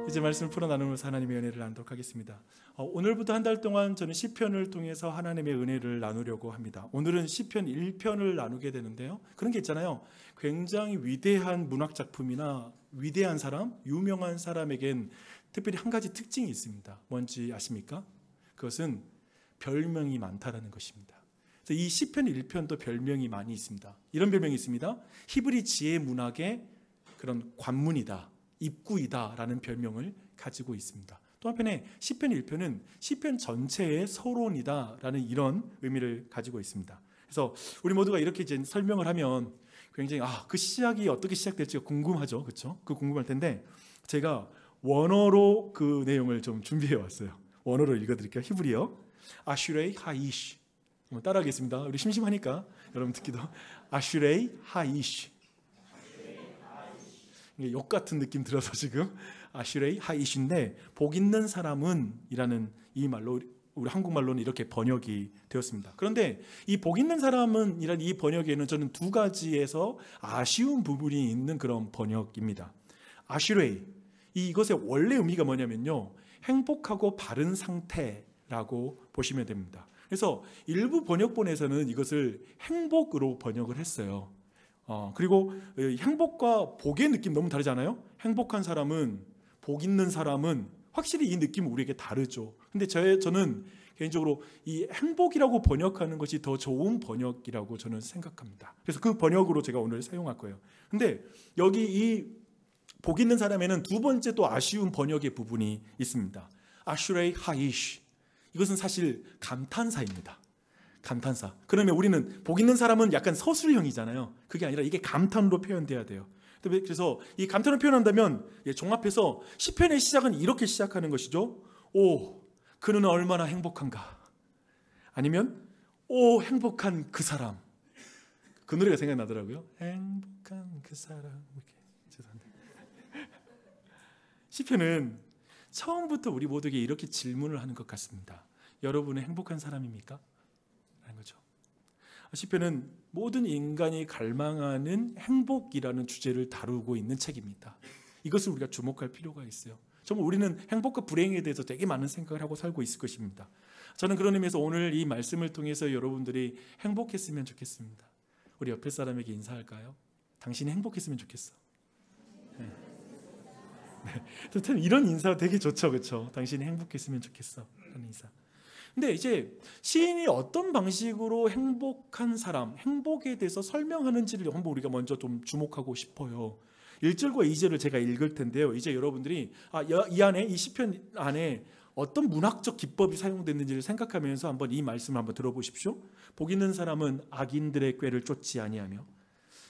이제 말씀을 풀어 나누면서 하나님의 은혜를 나누도록 하겠습니다. 오늘부터 한 달 동안 저는 시편을 통해서 하나님의 은혜를 나누려고 합니다. 오늘은 시편 1편을 나누게 되는데요. 그런 게 있잖아요. 굉장히 위대한 문학 작품이나 위대한 사람, 유명한 사람에겐 특별히 한 가지 특징이 있습니다. 뭔지 아십니까? 그것은 별명이 많다라는 것입니다. 그래서 이 시편 1편도 별명이 많이 있습니다. 이런 별명이 있습니다. 히브리 지혜 문학의 그런 관문이다, 입구이다라는 별명을 가지고 있습니다. 또 한편에 시편 1편은 시편 전체의 서론이다라는 이런 의미를 가지고 있습니다. 그래서 우리 모두가 이렇게 이제 설명을 하면 굉장히 그 시작이 어떻게 시작될지가 궁금하죠, 그렇죠? 그 궁금할 텐데 제가 원어로 그 내용을 좀 준비해 왔어요. 원어로 읽어드릴게요. 히브리어 아슈레이 하이시. 한번 따라하겠습니다. 우리 심심하니까 여러분 듣기도. 아슈레이 하이시. 욕 같은 느낌 들어서 지금 아슈레이 하이시인데 복 있는 사람은 이라는 이 말로 우리 한국말로는 이렇게 번역이 되었습니다. 그런데 이 복 있는 사람은 이라는 이 번역에는 저는 두 가지에서 아쉬운 부분이 있는 그런 번역입니다. 아슈레이, 이것의 원래 의미가 뭐냐면요, 행복하고 바른 상태라고 보시면 됩니다. 그래서 일부 번역본에서는 이것을 행복으로 번역을 했어요. 그리고 행복과 복의 느낌 너무 다르잖아요. 행복한 사람은, 복 있는 사람은 확실히 이 느낌은 우리에게 다르죠. 근데 저는 개인적으로 이 행복이라고 번역하는 것이 더 좋은 번역이라고 저는 생각합니다. 그래서 그 번역으로 제가 오늘 사용할 거예요. 근데 여기 이 복 있는 사람에는 두 번째 또 아쉬운 번역의 부분이 있습니다. 아슈레이 하이시. 이것은 사실 감탄사입니다. 감탄사. 그러면 우리는 복 있는 사람은 약간 서술형이잖아요. 그게 아니라 이게 감탄으로 표현돼야 돼요. 그래서 이 감탄을 표현한다면 종합해서 시편의 시작은 이렇게 시작하는 것이죠. 오, 그는 얼마나 행복한가. 아니면 오, 행복한 그 사람. 그 노래가 생각나더라고요. 행복한 그 사람. 이렇게. 죄송합니다. 시편은 처음부터 우리 모두에게 이렇게 질문을 하는 것 같습니다. 여러분은 행복한 사람입니까? 라는 거죠. 시편은 모든 인간이 갈망하는 행복이라는 주제를 다루고 있는 책입니다. 이것을 우리가 주목할 필요가 있어요. 정말 우리는 행복과 불행에 대해서 되게 많은 생각을 하고 살고 있을 것입니다. 저는 그런 의미에서 오늘 이 말씀을 통해서 여러분들이 행복했으면 좋겠습니다. 우리 옆에 사람에게 인사할까요? 당신이 행복했으면 좋겠어. 네. 네. 이런 인사 되게 좋죠, 그렇죠? 당신이 행복했으면 좋겠어. 그런 인사. 근데 이제 시인이 어떤 방식으로 행복한 사람, 행복에 대해서 설명하는지를 한번 우리가 먼저 좀 주목하고 싶어요. 1절과 2절을 제가 읽을 텐데요. 이제 여러분들이 이 안에, 이 시편 안에 어떤 문학적 기법이 사용됐는지를 생각하면서 한번 이 말씀을 한번 들어보십시오. 복 있는 사람은 악인들의 꾀를 쫓지 아니하며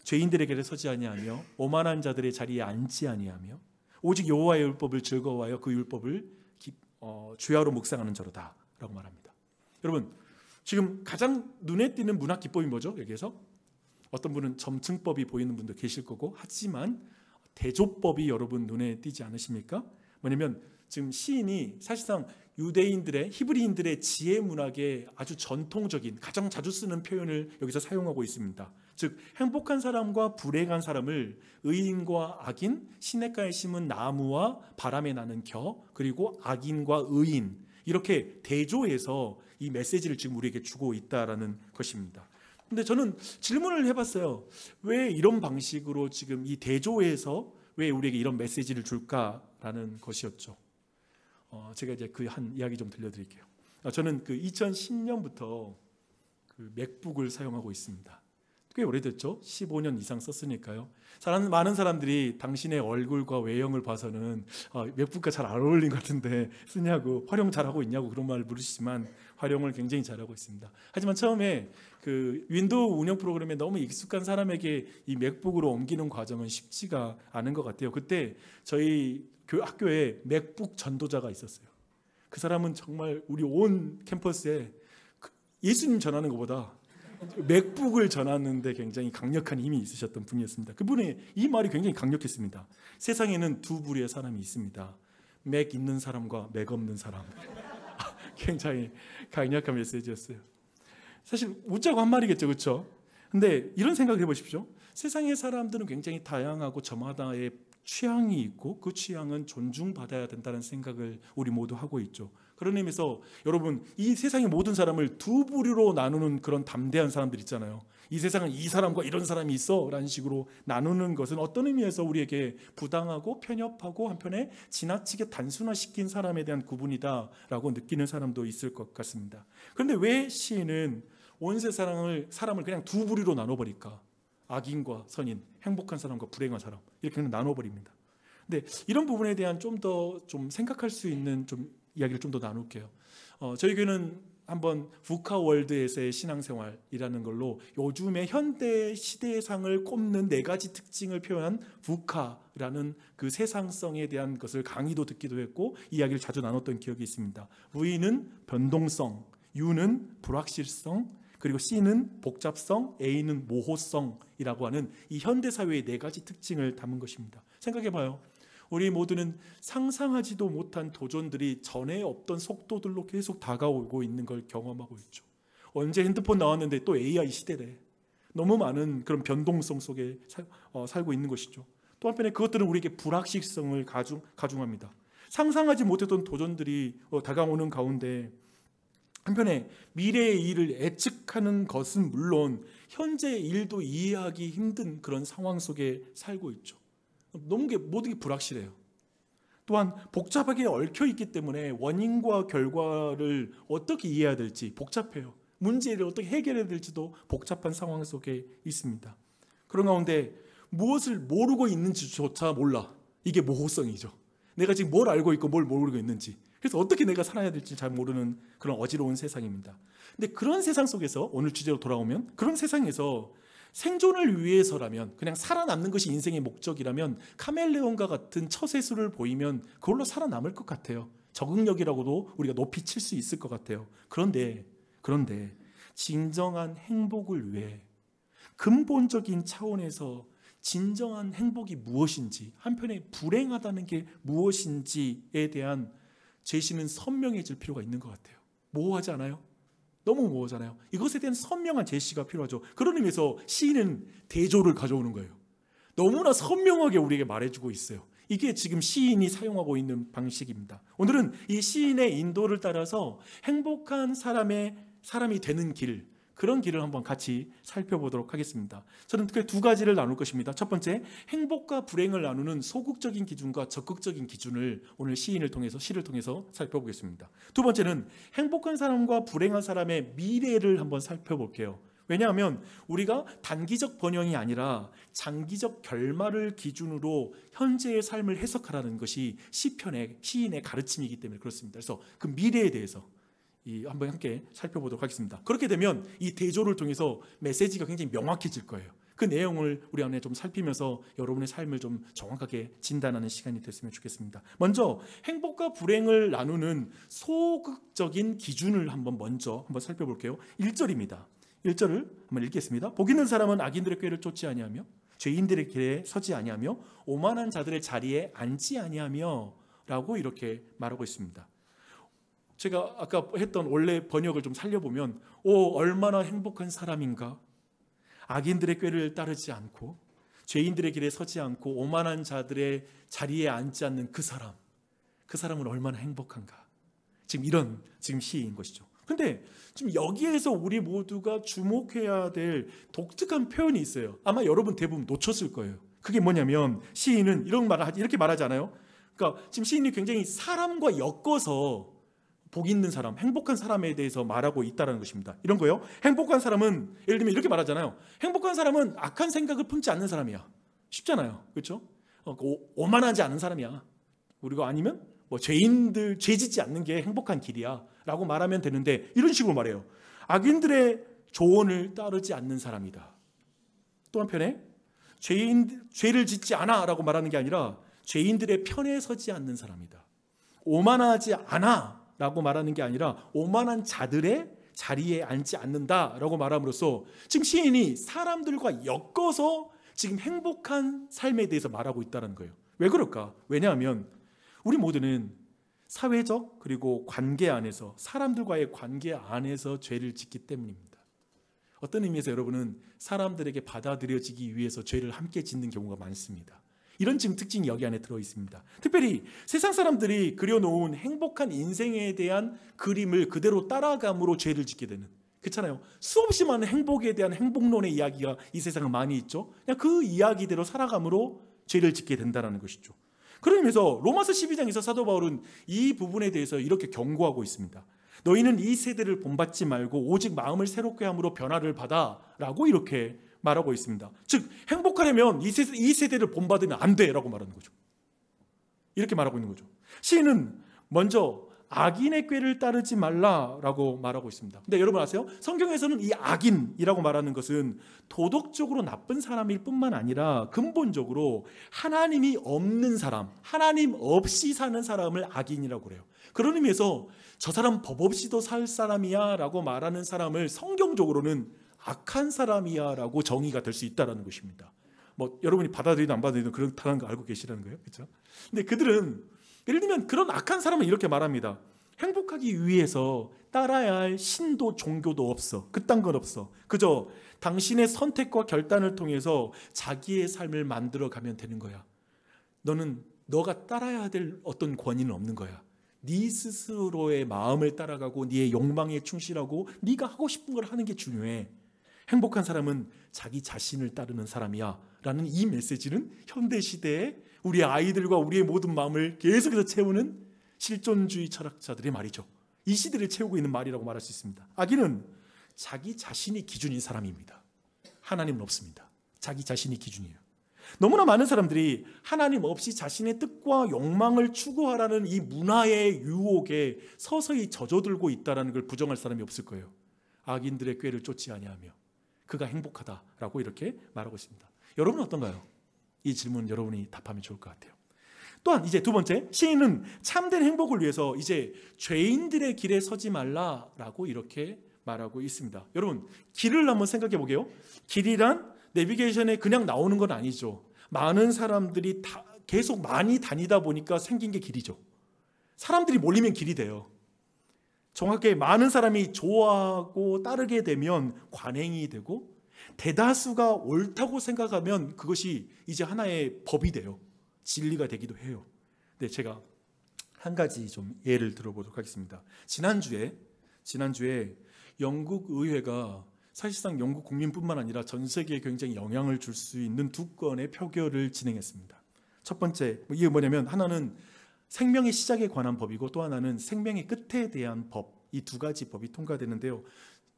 죄인들의 길에 서지 아니하며 오만한 자들의 자리에 앉지 아니하며 오직 여호와의 율법을 즐거워하여 그 율법을 주야로 묵상하는 자로다 라고 말합니다. 여러분, 지금 가장 눈에 띄는 문학 기법이 뭐죠? 여기에서 어떤 분은 점층법이 보이는 분도 계실 거고, 하지만 대조법이 여러분 눈에 띄지 않으십니까? 뭐냐면 지금 시인이 사실상 유대인들의, 히브리인들의 지혜 문학의 아주 전통적인, 가장 자주 쓰는 표현을 여기서 사용하고 있습니다. 즉 행복한 사람과 불행한 사람을 의인과 악인, 시냇가에 심은 나무와 바람에 나는 겨, 그리고 악인과 의인, 이렇게 대조해서 이 메시지를 지금 우리에게 주고 있다라는 것입니다. 근데 저는 질문을 해봤어요. 왜 이런 방식으로 지금 이 대조해서 왜 우리에게 이런 메시지를 줄까라는 것이었죠. 제가 이제 그 한 이야기 좀 들려드릴게요. 저는 그 2010년부터 그 맥북을 사용하고 있습니다. 꽤 오래됐죠? 15년 이상 썼으니까요. 많은 사람들이 당신의 얼굴과 외형을 봐서는 맥북과 잘 안 어울리는 것 같은데 쓰냐고, 활용 잘하고 있냐고 그런 말을 물으시지만 활용을 굉장히 잘하고 있습니다. 하지만 처음에 그 윈도우 운영 프로그램에 너무 익숙한 사람에게 이 맥북으로 옮기는 과정은 쉽지가 않은 것 같아요. 그때 저희 학교에 맥북 전도자가 있었어요. 그 사람은 정말 우리 온 캠퍼스에 예수님 전하는 것보다 맥북을 전하는데 굉장히 강력한 힘이 있으셨던 분이었습니다. 그분의 이 말이 굉장히 강력했습니다. 세상에는 두 부류의 사람이 있습니다. 맥 있는 사람과 맥 없는 사람. 굉장히 강력한 메시지였어요. 사실 웃자고 한 말이겠죠, 그렇죠? 근데 이런 생각을 해보십시오. 세상의 사람들은 굉장히 다양하고 저마다의 취향이 있고 그 취향은 존중받아야 된다는 생각을 우리 모두 하고 있죠. 그런 의미에서 여러분, 이 세상의 모든 사람을 두 부류로 나누는 그런 담대한 사람들 있잖아요. 이 세상은 이 사람과 이런 사람이 있어 라는 식으로 나누는 것은 어떤 의미에서 우리에게 부당하고 편협하고 한편에 지나치게 단순화시킨 사람에 대한 구분이다 라고 느끼는 사람도 있을 것 같습니다. 그런데 왜 시인은 온 세상을 사람을 그냥 두 부류로 나눠버릴까? 악인과 선인, 행복한 사람과 불행한 사람, 이렇게 그냥 나눠버립니다. 근데 이런 부분에 대한 좀 더 좀 생각할 수 있는 좀 이야기를 좀 더 나눌게요. 저희 교회는 한번 VUCA 월드에서의 신앙생활이라는 걸로 요즘의 현대 시대상을 꼽는 4가지 특징을 표현한 VUCA라는 그 세상성에 대한 것을 강의도 듣기도 했고 이야기를 자주 나눴던 기억이 있습니다. V는 변동성, U는 불확실성, 그리고 C는 복잡성, A는 모호성이라고 하는 이 현대사회의 4가지 특징을 담은 것입니다. 생각해봐요. 우리 모두는 상상하지도 못한 도전들이 전에 없던 속도들로 계속 다가오고 있는 걸 경험하고 있죠. 언제 핸드폰 나왔는데 또 AI 시대래. 너무 많은 그런 변동성 속에 살고 있는 것이죠. 또 한편에 그것들은 우리에게 불확실성을 가중합니다. 상상하지 못했던 도전들이 다가오는 가운데 한편에 미래의 일을 예측하는 것은 물론 현재의 일도 이해하기 힘든 그런 상황 속에 살고 있죠. 너무 모든 게 불확실해요. 또한 복잡하게 얽혀 있기 때문에 원인과 결과를 어떻게 이해해야 될지 복잡해요. 문제를 어떻게 해결해야 될지도 복잡한 상황 속에 있습니다. 그런 가운데 무엇을 모르고 있는지조차 몰라. 이게 모호성이죠. 내가 지금 뭘 알고 있고 뭘 모르고 있는지, 그래서 어떻게 내가 살아야 될지 잘 모르는 그런 어지러운 세상입니다. 근데 그런 세상 속에서 오늘 주제로 돌아오면, 그런 세상에서 생존을 위해서라면, 그냥 살아남는 것이 인생의 목적이라면 카멜레온과 같은 처세술을 보이면 그걸로 살아남을 것 같아요. 적응력이라고도 우리가 높이 칠 수 있을 것 같아요. 그런데 진정한 행복을 위해 근본적인 차원에서 진정한 행복이 무엇인지, 한편에 불행하다는 게 무엇인지에 대한 제시는 선명해질 필요가 있는 것 같아요. 모호하지 않아요? 너무 모호하잖아요. 이것에 대한 선명한 제시가 필요하죠. 그런 의미에서 시인은 대조를 가져오는 거예요. 너무나 선명하게 우리에게 말해주고 있어요. 이게 지금 시인이 사용하고 있는 방식입니다. 오늘은 이 시인의 인도를 따라서 행복한 사람이 되는 길, 그런 길을 한번 같이 살펴보도록 하겠습니다. 저는 특히 2가지를 나눌 것입니다. 첫 번째, 행복과 불행을 나누는 소극적인 기준과 적극적인 기준을 오늘 시를 통해서 살펴보겠습니다. 두 번째는 행복한 사람과 불행한 사람의 미래를 한번 살펴볼게요. 왜냐하면 우리가 단기적 번영이 아니라 장기적 결말을 기준으로 현재의 삶을 해석하라는 것이 시인의 가르침이기 때문에 그렇습니다. 그래서 그 미래에 대해서 한번 함께 살펴보도록 하겠습니다. 그렇게 되면 이 대조를 통해서 메시지가 굉장히 명확해질 거예요. 그 내용을 우리 안에 좀 살피면서 여러분의 삶을 좀 정확하게 진단하는 시간이 됐으면 좋겠습니다. 먼저 행복과 불행을 나누는 소극적인 기준을 먼저 살펴볼게요. 1절입니다. 1절을 한번 읽겠습니다. 복 있는 사람은 악인들의 꾀를 쫓지 아니하며 죄인들의 길에 서지 아니하며 오만한 자들의 자리에 앉지 아니하며 라고 이렇게 말하고 있습니다. 제가 아까 했던 원래 번역을 좀 살려보면 얼마나 행복한 사람인가. 악인들의 꾀를 따르지 않고 죄인들의 길에 서지 않고 오만한 자들의 자리에 앉지 않는 그 사람은 얼마나 행복한가. 지금 시인 것이죠. 근데 지금 여기에서 우리 모두가 주목해야 될 독특한 표현이 있어요. 아마 여러분 대부분 놓쳤을 거예요. 그게 뭐냐면 시인은 이렇게 말하지 않아요? 그러니까 지금 시인이 굉장히 사람과 엮어서 복 있는 사람, 행복한 사람에 대해서 말하고 있다는 것입니다. 이런 거요. 행복한 사람은 예를 들면 이렇게 말하잖아요. 행복한 사람은 악한 생각을 품지 않는 사람이야. 쉽잖아요. 그렇죠? 오만하지 않은 사람이야. 그리고 아니면 죄인들 죄 짓지 않는 게 행복한 길이야 라고 말하면 되는데 이런 식으로 말해요. 악인들의 조언을 따르지 않는 사람이다. 또 한편에 죄를 짓지 않아 라고 말하는 게 아니라 죄인들의 편에 서지 않는 사람이다. 오만하지 않아 라고 말하는 게 아니라 오만한 자들의 자리에 앉지 않는다라고 말함으로써 지금 시인이 사람들과 엮어서 지금 행복한 삶에 대해서 말하고 있다는 거예요. 왜 그럴까? 왜냐하면 우리 모두는 사회적 그리고 관계 안에서, 사람들과의 관계 안에서 죄를 짓기 때문입니다. 어떤 의미에서 여러분은 사람들에게 받아들여지기 위해서 죄를 함께 짓는 경우가 많습니다. 이런 지금 특징이 여기 안에 들어 있습니다. 특별히 세상 사람들이 그려놓은 행복한 인생에 대한 그림을 그대로 따라감으로 죄를 짓게 되는, 그렇잖아요. 수없이 많은 행복에 대한 행복론의 이야기가 이 세상에 많이 있죠. 그냥 그 이야기대로 살아감으로 죄를 짓게 된다는 것이죠. 그런 의미에서 로마서 12장에서 사도 바울은 이 부분에 대해서 이렇게 경고하고 있습니다. 너희는 이 세대를 본받지 말고 오직 마음을 새롭게 함으로 변화를 받아 라고 이렇게 말하고 있습니다. 즉 행복하려면 이 세대를 본받으면 안 돼라고 말하는 거죠. 이렇게 말하고 있는 거죠. 시인은 먼저 악인의 꾀를 따르지 말라라고 말하고 있습니다. 근데 여러분 아세요? 성경에서는 이 악인이라고 말하는 것은 도덕적으로 나쁜 사람일 뿐만 아니라 근본적으로 하나님이 없는 사람, 하나님 없이 사는 사람을 악인이라고 그래요. 그런 의미에서 저 사람 법 없이도 살 사람이야 라고 말하는 사람을 성경적으로는 악한 사람이야 라고 정의가 될 수 있다는 것입니다. 뭐 여러분이 받아들이든 안 받아들이든 그렇다는 거 알고 계시라는 거예요. 그렇죠? 근데 그들은 예를 들면 그런 악한 사람은 이렇게 말합니다. 행복하기 위해서 따라야 할 신도 종교도 없어. 그딴 건 없어. 그저 당신의 선택과 결단을 통해서 자기의 삶을 만들어가면 되는 거야. 너가 따라야 될 어떤 권위는 없는 거야. 네 스스로의 마음을 따라가고 네의 욕망에 충실하고 네가 하고 싶은 걸 하는 게 중요해. 행복한 사람은 자기 자신을 따르는 사람이야 라는 이 메시지는 현대시대에 우리의 아이들과 우리의 모든 마음을 계속해서 채우는 실존주의 철학자들의 말이죠. 이 시대를 채우고 있는 말이라고 말할 수 있습니다. 악인은 자기 자신이 기준인 사람입니다. 하나님은 없습니다. 자기 자신이 기준이에요. 너무나 많은 사람들이 하나님 없이 자신의 뜻과 욕망을 추구하라는 이 문화의 유혹에 서서히 젖어들고 있다는 걸 부정할 사람이 없을 거예요. 악인들의 꾀를 쫓지 아니하며 그가 행복하다라고 이렇게 말하고 있습니다. 여러분은 어떤가요? 이 질문 여러분이 답하면 좋을 것 같아요. 또한 이제 두 번째, 시인은 참된 행복을 위해서 이제 죄인들의 길에 서지 말라라고 이렇게 말하고 있습니다. 여러분, 길을 한번 생각해 보게요. 길이란 내비게이션에 그냥 나오는 건 아니죠. 많은 사람들이 계속 많이 다니다 보니까 생긴 게 길이죠. 사람들이 몰리면 길이 돼요. 정확하게 많은 사람이 좋아하고 따르게 되면 관행이 되고 대다수가 옳다고 생각하면 그것이 이제 하나의 법이 돼요. 진리가 되기도 해요. 네, 제가 한 가지 좀 예를 들어보도록 하겠습니다. 지난주에 영국 의회가 사실상 영국 국민뿐만 아니라 전 세계에 굉장히 영향을 줄 수 있는 두 건의 표결을 진행했습니다. 첫 번째, 이게 뭐냐면 하나는 생명의 시작에 관한 법이고 또 하나는 생명의 끝에 대한 법, 이 두 가지 법이 통과되는데요.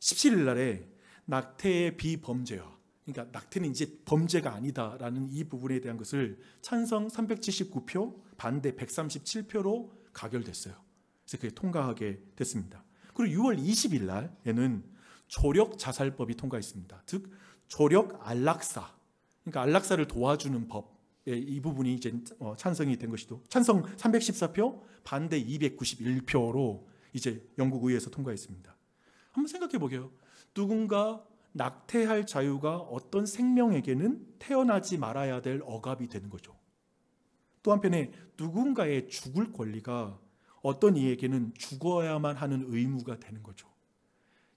17일 날에 낙태의 비범죄화, 그러니까 낙태는 이제 범죄가 아니다라는 이 부분에 대한 것을 찬성 379표, 반대 137표로 가결됐어요. 그래서 그게 통과하게 됐습니다. 그리고 6월 20일 날에는 조력 자살법이 통과했습니다. 즉 조력 안락사, 그러니까 안락사를 도와주는 법, 이 부분이 이제 찬성이 된 것이죠. 찬성 314표, 반대 291표로 이제 영국 의회에서 통과했습니다. 한번 생각해 보게요. 누군가 낙태할 자유가 어떤 생명에게는 태어나지 말아야 될 억압이 되는 거죠. 또 한편에 누군가의 죽을 권리가 어떤 이에게는 죽어야만 하는 의무가 되는 거죠.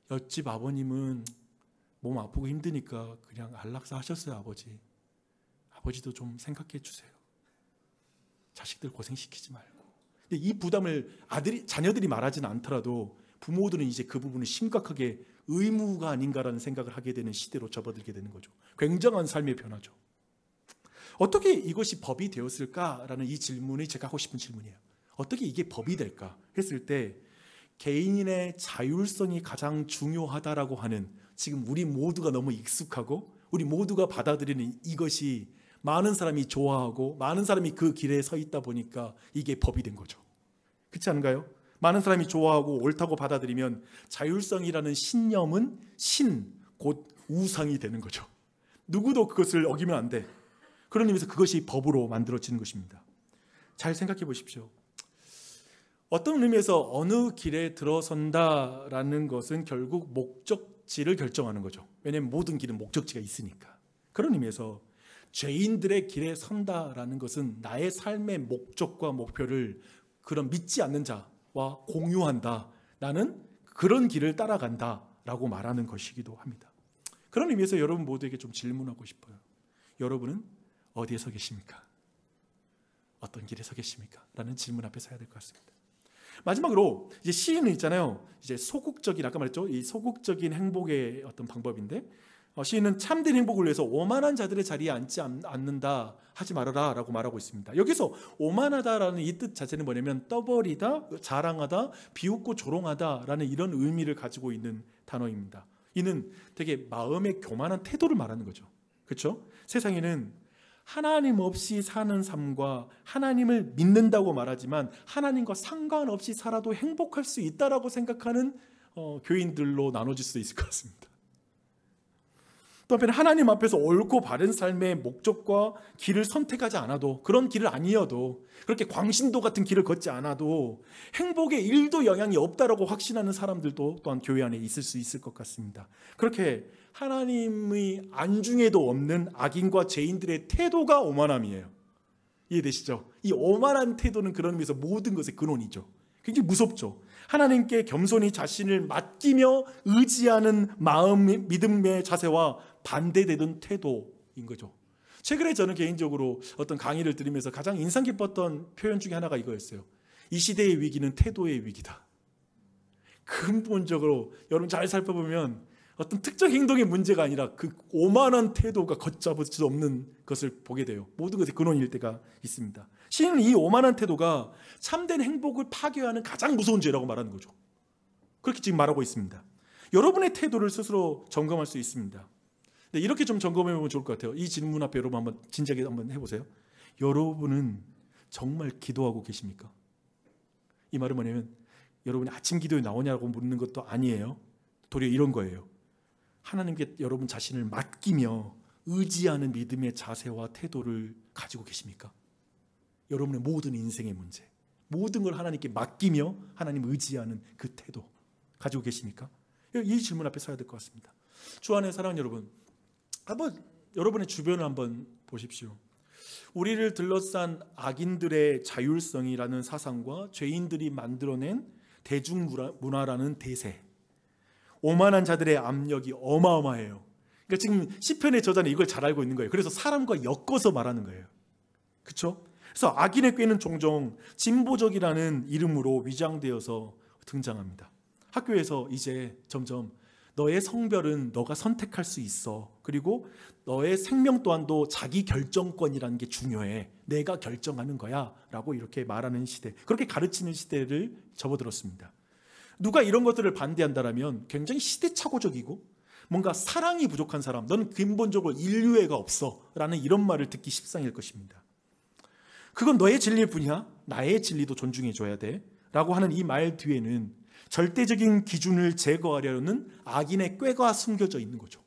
옆집 아버님은 몸 아프고 힘드니까 그냥 안락사 하셨어요, 아버지. 아버지도 좀 생각해 주세요. 자식들 고생시키지 말고. 근데 이 부담을 자녀들이 말하지는 않더라도 부모들은 이제 그 부분을 심각하게 의무가 아닌가라는 생각을 하게 되는 시대로 접어들게 되는 거죠. 굉장한 삶의 변화죠. 어떻게 이것이 법이 되었을까라는 이 질문이 제가 하고 싶은 질문이에요. 어떻게 이게 법이 될까 했을 때 개인의 자율성이 가장 중요하다라고 하는, 지금 우리 모두가 너무 익숙하고 우리 모두가 받아들이는 이것이 많은 사람이 좋아하고 많은 사람이 그 길에 서 있다 보니까 이게 법이 된 거죠. 그렇지 않은가요? 많은 사람이 좋아하고 옳다고 받아들이면 자율성이라는 신념은 곧 우상이 되는 거죠. 누구도 그것을 어기면 안 돼. 그런 의미에서 그것이 법으로 만들어지는 것입니다. 잘 생각해 보십시오. 어떤 의미에서 어느 길에 들어선다라는 것은 결국 목적지를 결정하는 거죠. 왜냐하면 모든 길은 목적지가 있으니까. 그런 의미에서 죄인들의 길에 선다라는 것은 나의 삶의 목적과 목표를 그런 믿지 않는 자와 공유한다. 나는 그런 길을 따라간다 라고 말하는 것이기도 합니다. 그런 의미에서 여러분 모두에게 좀 질문하고 싶어요. 여러분은 어디에 서 계십니까? 어떤 길에 서 계십니까? 라는 질문 앞에 서야 될 것 같습니다. 마지막으로 이제 시인은 있잖아요. 이제 소극적인, 아까 말했죠, 이 소극적인 행복의 어떤 방법인데, 시인은 참된 행복을 위해서 오만한 자들의 자리에 앉지 않는다, 하지 말아라 라고 말하고 있습니다. 여기서 오만하다라는 이 뜻 자체는 뭐냐면 떠벌이다, 자랑하다, 비웃고 조롱하다 라는 이런 의미를 가지고 있는 단어입니다. 이는 되게 마음의 교만한 태도를 말하는 거죠. 그렇죠? 세상에는 하나님 없이 사는 삶과 하나님을 믿는다고 말하지만 하나님과 상관없이 살아도 행복할 수 있다라고 생각하는 교인들로 나눠질 수 있을 것 같습니다. 또 한편 하나님 앞에서 옳고 바른 삶의 목적과 길을 선택하지 않아도, 그런 길을 아니어도, 그렇게 광신도 같은 길을 걷지 않아도 행복에 1도 영향이 없다라고 확신하는 사람들도 또한 교회 안에 있을 수 있을 것 같습니다. 그렇게 하나님의 안중에도 없는 악인과 죄인들의 태도가 오만함이에요. 이해되시죠? 이 오만한 태도는 그런 의미에서 모든 것의 근원이죠. 굉장히 무섭죠. 하나님께 겸손히 자신을 맡기며 의지하는 마음, 믿음의 자세와 반대되던 태도인 거죠. 최근에 저는 개인적으로 어떤 강의를 들으면서 가장 인상 깊었던 표현 중에 하나가 이거였어요. 이 시대의 위기는 태도의 위기다. 근본적으로 여러분 잘 살펴보면 어떤 특정 행동의 문제가 아니라 그 오만한 태도가 걷잡을 수 없는 것을 보게 돼요. 모든 것의 근원일 때가 있습니다. 시인은 이 오만한 태도가 참된 행복을 파괴하는 가장 무서운 죄라고 말하는 거죠. 그렇게 지금 말하고 있습니다. 여러분의 태도를 스스로 점검할 수 있습니다. 네, 이렇게 좀 점검해 보면 좋을 것 같아요. 이 질문 앞에 여러분 한번 진지하게 한번 해보세요. 여러분은 정말 기도하고 계십니까? 이 말은 뭐냐면 여러분이 아침 기도에 나오냐고 묻는 것도 아니에요. 도리어 이런 거예요. 하나님께 여러분 자신을 맡기며 의지하는 믿음의 자세와 태도를 가지고 계십니까? 여러분의 모든 인생의 문제, 모든 걸 하나님께 맡기며 하나님 의지하는 그 태도 가지고 계십니까? 이 질문 앞에 서야 될 것 같습니다. 주 안에 사랑하는 여러분, 한번 여러분의 주변을 한번 보십시오. 우리를 둘러싼 악인들의 자율성이라는 사상과 죄인들이 만들어낸 대중문화라는 대세, 오만한 자들의 압력이 어마어마해요. 그러니까 지금 시편의 저자는 이걸 잘 알고 있는 거예요. 그래서 사람과 엮어서 말하는 거예요. 그렇죠? 그래서 악인의 꾀는 종종 진보적이라는 이름으로 위장되어서 등장합니다. 학교에서 이제 점점 너의 성별은 너가 선택할 수 있어. 그리고 너의 생명 또한도 자기 결정권이라는 게 중요해. 내가 결정하는 거야 라고 이렇게 말하는 시대, 그렇게 가르치는 시대를 접어들었습니다. 누가 이런 것들을 반대한다면 굉장히 시대착오적이고 뭔가 사랑이 부족한 사람, 넌 근본적으로 인류애가 없어 라는 이런 말을 듣기 십상일 것입니다. 그건 너의 진리일 뿐이야. 나의 진리도 존중해줘야 돼 라고 하는 이 말 뒤에는 절대적인 기준을 제거하려는 악인의 꾀가 숨겨져 있는 거죠.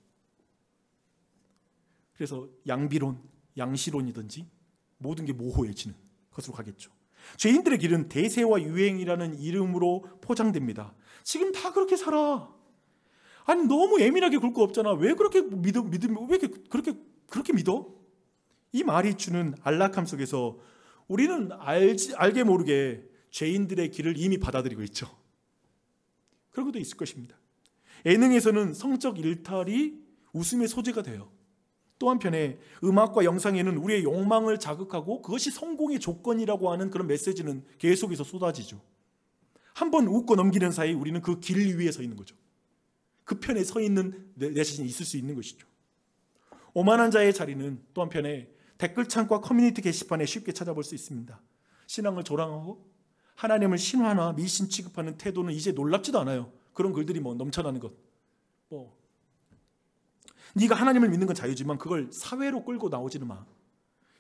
그래서 양비론, 양시론이든지 모든 게 모호해지는 것으로 가겠죠. 죄인들의 길은 대세와 유행이라는 이름으로 포장됩니다. 지금 다 그렇게 살아. 아니 너무 예민하게 굴 거 없잖아. 왜 그렇게 왜 그렇게 믿어? 이 말이 주는 안락함 속에서 우리는 알게 모르게 죄인들의 길을 이미 받아들이고 있죠. 그런 것도 있을 것입니다. 예능에서는 성적 일탈이 웃음의 소재가 돼요. 또 한편에 음악과 영상에는 우리의 욕망을 자극하고 그것이 성공의 조건이라고 하는 그런 메시지는 계속해서 쏟아지죠. 한번 웃고 넘기는 사이 우리는 그 길 위에 서 있는 거죠. 그 편에 서 있는 내 자신이 있을 수 있는 것이죠. 오만한 자의 자리는 또 한편에 댓글창과 커뮤니티 게시판에 쉽게 찾아볼 수 있습니다. 신앙을 조랑하고 하나님을 신화나 미신 취급하는 태도는 이제 놀랍지도 않아요. 그런 글들이 넘쳐나는 것. 네가 하나님을 믿는 건 자유지만 그걸 사회로 끌고 나오지는 마.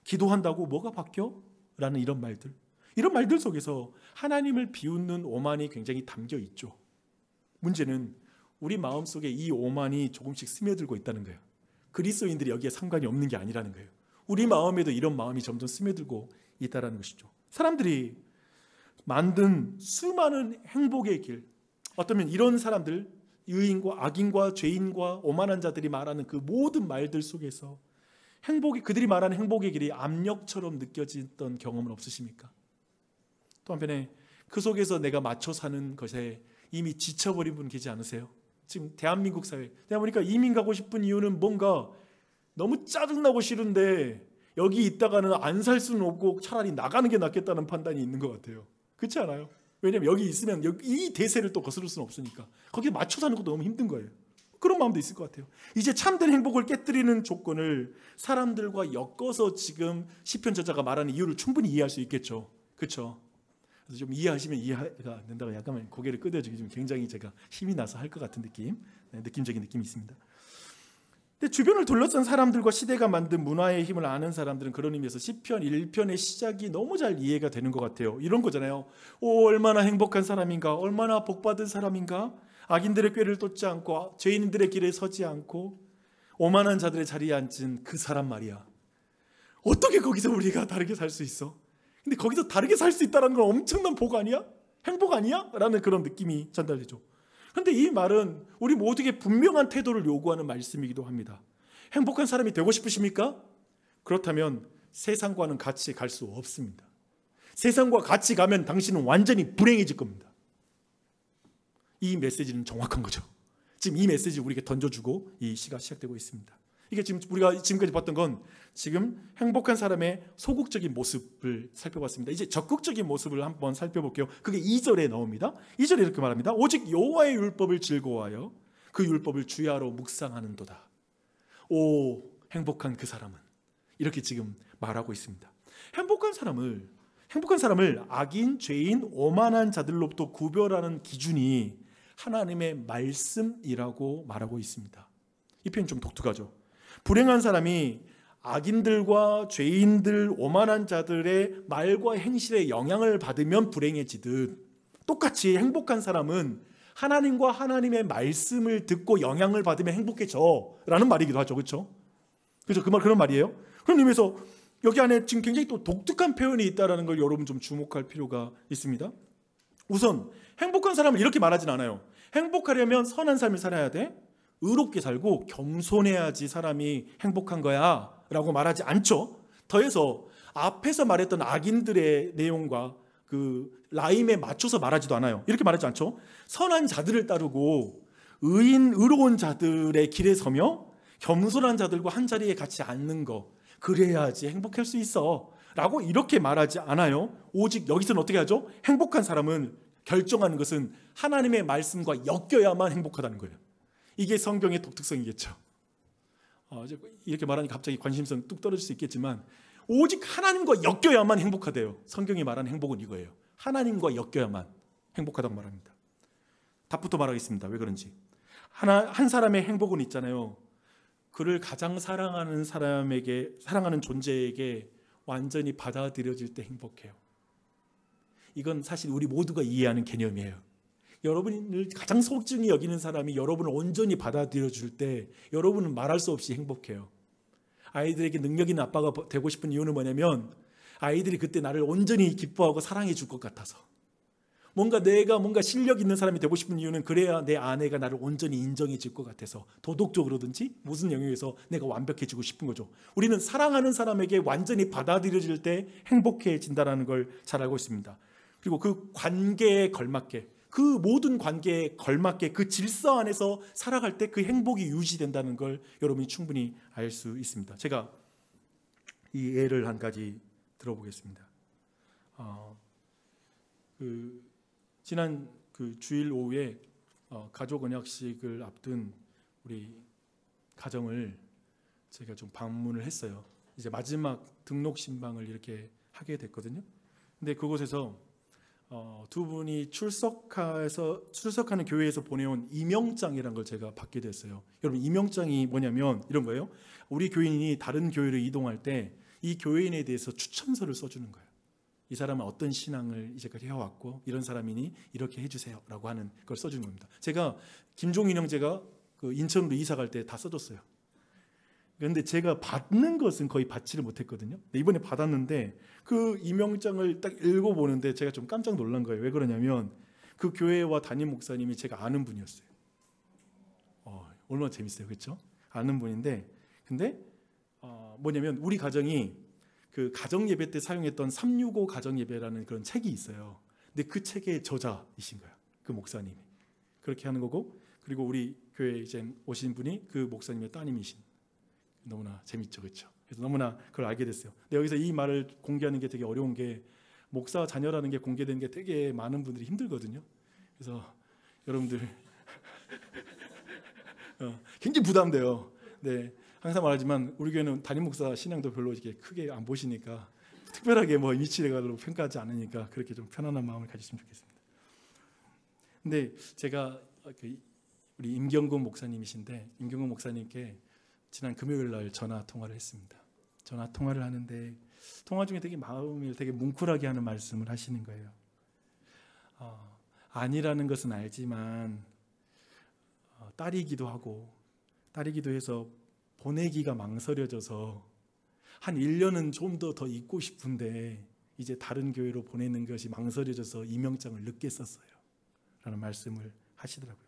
기도한다고 뭐가 바뀌어? 라는 이런 말들 속에서 하나님을 비웃는 오만이 굉장히 담겨 있죠. 문제는 우리 마음속에 이 오만이 조금씩 스며들고 있다는 거예요. 그리스도인들이 여기에 상관이 없는 게 아니라는 거예요. 우리 마음에도 이런 마음이 점점 스며들고 있다는 것이죠. 사람들이 만든 수많은 행복의 길, 어쩌면 이런 사람들, 의인과 악인과 죄인과 오만한 자들이 말하는 그 모든 말들 속에서 그들이 말하는 행복의 길이 압력처럼 느껴졌던 경험은 없으십니까? 또 한편에 그 속에서 내가 맞춰 사는 것에 이미 지쳐버린 분 계시지 않으세요? 지금 대한민국 사회, 내가 보니까 이민 가고 싶은 이유는 뭔가 너무 짜증나고 싫은데 여기 있다가는 안 살 수는 없고 차라리 나가는 게 낫겠다는 판단이 있는 것 같아요. 그렇지 않아요? 왜냐면 여기 있으면 이 대세를 또 거스를 수는 없으니까 거기에 맞춰 사는 것도 너무 힘든 거예요. 그런 마음도 있을 것 같아요. 이제 참된 행복을 깨뜨리는 조건을 사람들과 엮어서 지금 시편 저자가 말하는 이유를 충분히 이해할 수 있겠죠. 그렇죠? 그래서 좀 이해하시면 이해가 안 된다고 약간 고개를 끄덕이기 좀 굉장히 제가 힘이 나서 할 것 같은 느낌, 느낌적인 느낌이 있습니다. 근데 주변을 둘러싼 사람들과 시대가 만든 문화의 힘을 아는 사람들은 그런 의미에서 시편 1편의 시작이 너무 잘 이해가 되는 것 같아요. 이런 거잖아요. 오, 얼마나 행복한 사람인가, 얼마나 복받은 사람인가. 악인들의 꾀를 쫓지 않고 죄인들의 길에 서지 않고 오만한 자들의 자리에 앉은 그 사람 말이야. 어떻게 거기서 우리가 다르게 살 수 있어? 근데 거기서 다르게 살 수 있다는 건 엄청난 복 아니야? 행복 아니야? 라는 그런 느낌이 전달되죠. 그런데 이 말은 우리 모두에게 분명한 태도를 요구하는 말씀이기도 합니다. 행복한 사람이 되고 싶으십니까? 그렇다면 세상과는 같이 갈 수 없습니다. 세상과 같이 가면 당신은 완전히 불행해질 겁니다. 이 메시지는 정확한 거죠. 지금 이 메시지를 우리에게 던져주고 이 시가 시작되고 있습니다. 이게 지금 우리가 지금까지 봤던 건 지금 행복한 사람의 소극적인 모습을 살펴봤습니다. 이제 적극적인 모습을 한번 살펴볼게요. 그게 2절에 나옵니다. 2절에 이렇게 말합니다. 오직 여호와의 율법을 즐거워하여 그 율법을 주야로 묵상하는도다. 오, 행복한 그 사람은, 이렇게 지금 말하고 있습니다. 행복한 사람을 악인, 죄인, 오만한 자들로부터 구별하는 기준이 하나님의 말씀이라고 말하고 있습니다. 이 표현 좀 독특하죠. 불행한 사람이 악인들과 죄인들, 오만한 자들의 말과 행실에 영향을 받으면 불행해지듯, 똑같이 행복한 사람은 하나님과 하나님의 말씀을 듣고 영향을 받으면 행복해져 라는 말이기도 하죠. 그렇죠? 그런 말이에요. 그런 의미에서 여기 안에 지금 굉장히 또 독특한 표현이 있다는 걸 여러분 좀 주목할 필요가 있습니다. 우선 행복한 사람을 이렇게 말하진 않아요. 행복하려면 선한 삶을 살아야 돼, 의롭게 살고 겸손해야지 사람이 행복한 거야 라고 말하지 않죠. 더해서 앞에서 말했던 악인들의 내용과 그 라임에 맞춰서 말하지도 않아요. 이렇게 말하지 않죠. 선한 자들을 따르고 의로운 자들의 길에 서며 겸손한 자들과 한자리에 같이 앉는 거, 그래야지 행복할 수 있어 라고 이렇게 말하지 않아요. 오직 여기서는 어떻게 하죠? 행복한 사람은 결정하는 것은 하나님의 말씀과 엮여야만 행복하다는 거예요. 이게 성경의 독특성이겠죠. 이렇게 말하니까 갑자기 관심성 뚝 떨어질 수 있겠지만 오직 하나님과 엮여야만 행복하대요. 성경이 말하는 행복은 이거예요. 하나님과 엮여야만 행복하다고 말합니다. 답부터 말하겠습니다. 왜 그런지. 한 사람의 행복은 있잖아요. 그를 가장 사랑하는 사랑하는 존재에게 완전히 받아들여질 때 행복해요. 이건 사실 우리 모두가 이해하는 개념이에요. 여러분을 가장 소중히 여기는 사람이 여러분을 온전히 받아들여줄 때 여러분은 말할 수 없이 행복해요. 아이들에게 능력 있는 아빠가 되고 싶은 이유는 뭐냐면 아이들이 그때 나를 온전히 기뻐하고 사랑해 줄 것 같아서. 내가 실력 있는 사람이 되고 싶은 이유는 그래야 내 아내가 나를 온전히 인정해 줄 것 같아서, 도덕적으로든지 무슨 영역에서 내가 완벽해지고 싶은 거죠. 우리는 사랑하는 사람에게 완전히 받아들여질 때 행복해진다는 걸 잘 알고 있습니다. 그리고 그 관계에 걸맞게, 그 모든 관계에 걸맞게 그 질서 안에서 살아갈 때 그 행복이 유지된다는 걸 여러분이 충분히 알 수 있습니다. 제가 이 예를 한 가지 들어보겠습니다. 지난 주일 오후에 가족 언약식을 앞둔 우리 가정을 제가 좀 방문을 했어요. 이제 마지막 등록 신방을 이렇게 하게 됐거든요. 근데 그곳에서 두 분이 출석하는 교회에서 보내온 임명장이라는 걸 제가 받게 됐어요. 여러분, 임명장이 뭐냐면 이런 거예요. 우리 교인이 다른 교회로 이동할 때 이 교인에 대해서 추천서를 써주는 거예요. 이 사람은 어떤 신앙을 이제까지 해왔고 이런 사람이니 이렇게 해주세요 라고 하는 걸 써주는 겁니다. 제가 김종인 형제가 인천으로 이사 갈 때 다 써줬어요. 그런데 제가 받는 것은 거의 받지를 못했거든요. 이번에 받았는데 그 임명장을 딱 읽어보는데 제가 좀 깜짝 놀란 거예요. 왜 그러냐면 그 교회와 담임 목사님이 제가 아는 분이었어요. 얼마나 재밌어요, 그렇죠? 아는 분인데, 근데 뭐냐면 우리 가정이 그 가정 예배 때 사용했던 365 가정 예배라는 그런 책이 있어요. 근데 그 책의 저자이신 거야, 그 목사님이. 그렇게 하는 거고, 그리고 우리 교회에 이제 오신 분이 그 목사님의 따님이신. 너무나 재밌죠, 그렇죠? 그래서 너무나 그걸 알게 됐어요. 근데 여기서 이 말을 공개하는 게 되게 어려운 게 목사 자녀라는 게 공개되는 게 되게 많은 분들이 힘들거든요. 그래서 여러분들 굉장히 부담돼요. 네, 항상 말하지만 우리 교회는 담임 목사 신앙도 별로 이렇게 크게 안 보시니까 특별하게 뭐 미치레가로 평가하지 않으니까 그렇게 좀 편안한 마음을 가지시면 좋겠습니다. 근데 제가 우리 임경근 목사님이신데 임경근 목사님께 지난 금요일 날 전화 통화를 했습니다. 전화 통화를 하는데 통화 중에 되게 마음을 되게 뭉클하게 하는 말씀을 하시는 거예요. 아니라는 것은 알지만 딸이기도 하고 딸이기도 해서 보내기가 망설여져서 한 1년은 좀 더 있고 싶은데 이제 다른 교회로 보내는 것이 망설여져서 임명장을 늦게 썼어요 라는 말씀을 하시더라고요.